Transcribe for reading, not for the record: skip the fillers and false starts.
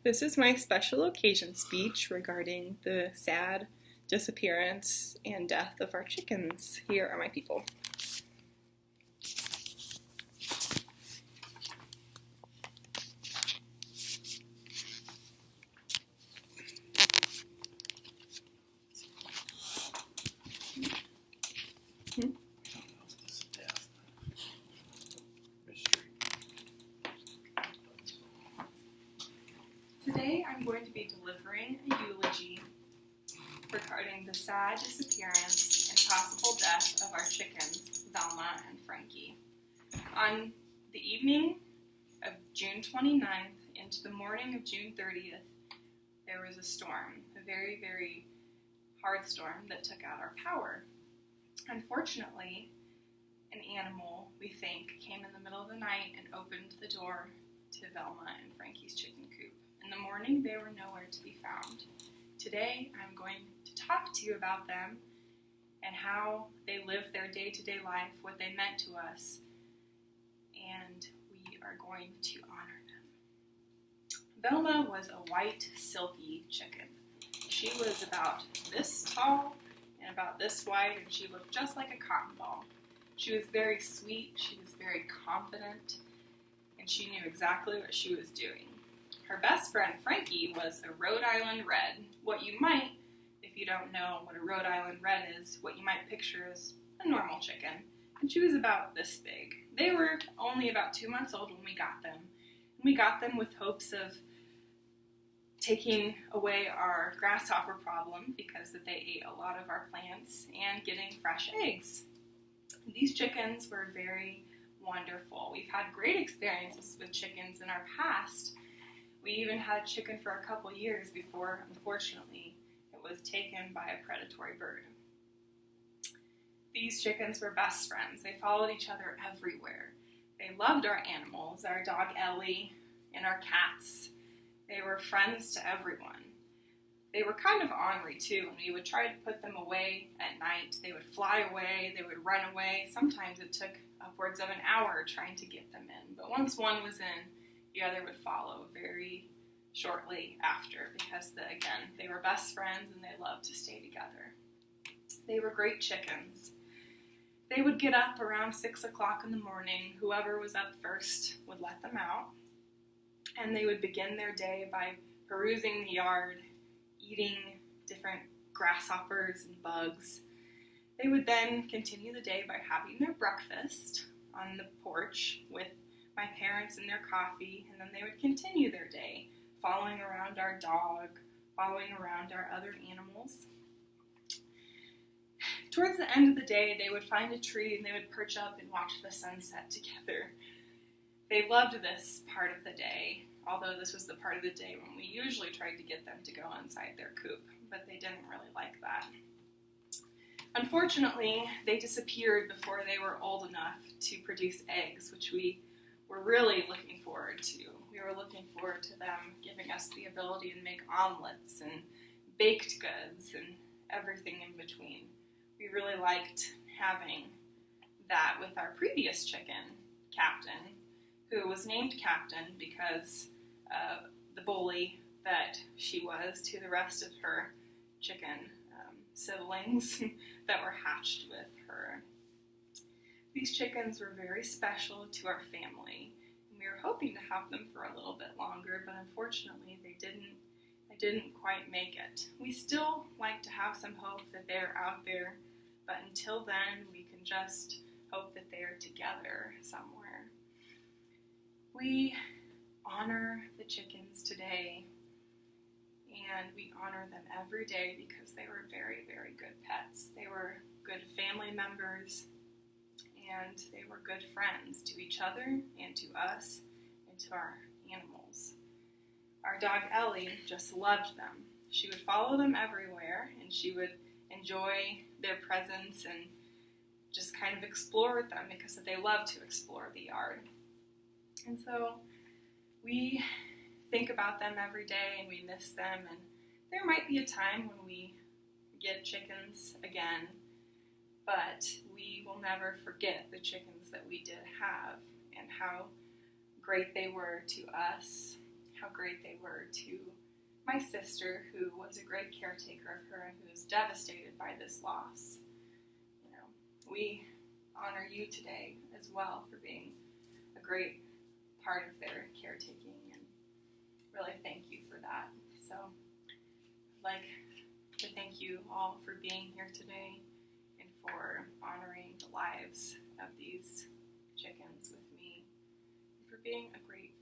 This is my special occasion speech regarding the sad disappearance and death of our chickens. Here are my people. Today I'm going to be delivering a eulogy regarding the sad disappearance and possible death of our chickens, Velma and Frankie. On the evening of June 29th into the morning of June 30th, there was a storm, a very, very hard storm that took out our power. Unfortunately, an animal, we think, came in the middle of the night and opened the door to Velma and Frankie's chicken coop. In the morning, they were nowhere to be found. Today, I'm going to talk to you about them and how they lived their day-to-day life, what they meant to us, and we are going to honor them. Velma was a white, silky chicken. She was about this tall and about this wide, and she looked just like a cotton ball. She was very sweet, she was very confident, and she knew exactly what she was doing. Her best friend, Frankie, was a Rhode Island Red. What you might, if you don't know what a Rhode Island Red is, what you might picture is a normal chicken. And she was about this big. They were only about 2 months old when we got them. And we got them with hopes of taking away our grasshopper problem because they ate a lot of our plants and getting fresh eggs. These chickens were very wonderful. We've had great experiences with chickens in our past. We even had a chicken for a couple years before, unfortunately, it was taken by a predatory bird. These chickens were best friends. They followed each other everywhere. They loved our animals, our dog Ellie and our cats. They were friends to everyone. They were kind of ornery too. When we would try to put them away at night, they would fly away, they would run away. Sometimes it took upwards of an hour trying to get them in. But once one was in, the other would follow very shortly after because, again, they were best friends and they loved to stay together. They were great chickens. They would get up around 6 o'clock in the morning. Whoever was up first would let them out. And they would begin their day by perusing the yard, eating different grasshoppers and bugs. They would then continue the day by having their breakfast on the porch with my parents and their coffee, and then they would continue their day following around our dog, following around our other animals. Towards the end of the day, they would find a tree and they would perch up and watch the sunset together. They loved this part of the day, although this was the part of the day when we usually tried to get them to go inside their coop, but they didn't really like that. Unfortunately, they disappeared before they were old enough to produce eggs, which we were really looking forward to. We were looking forward to them giving us the ability to make omelets and baked goods and everything in between. We really liked having that with our previous chicken, Captain, who was named Captain because the bully that she was to the rest of her chicken siblings that were hatched with her. These chickens were very special to our family, and we were hoping to have them for a little bit longer, but unfortunately they didn't quite make it. We still like to have some hope that they're out there, but until then we can just hope that they're together somewhere. We honor the chickens today, and we honor them every day because they were very, very good pets. They were good family members, and they were good friends to each other and to us and to our animals. Our dog Ellie just loved them. She would follow them everywhere, and she would enjoy their presence and just kind of explore with them because they love to explore the yard. And so we think about them every day and we miss them, and there might be a time when we get chickens again, but we will never forget the chickens that we did have and how great they were to us, how great they were to my sister, who was a great caretaker of her and who was devastated by this loss. We honor you today as well for being a great part of their caretaking, and really thank you for that. So I'd like to thank you all for being here today and for honoring the lives of these chickens with me, and for being a great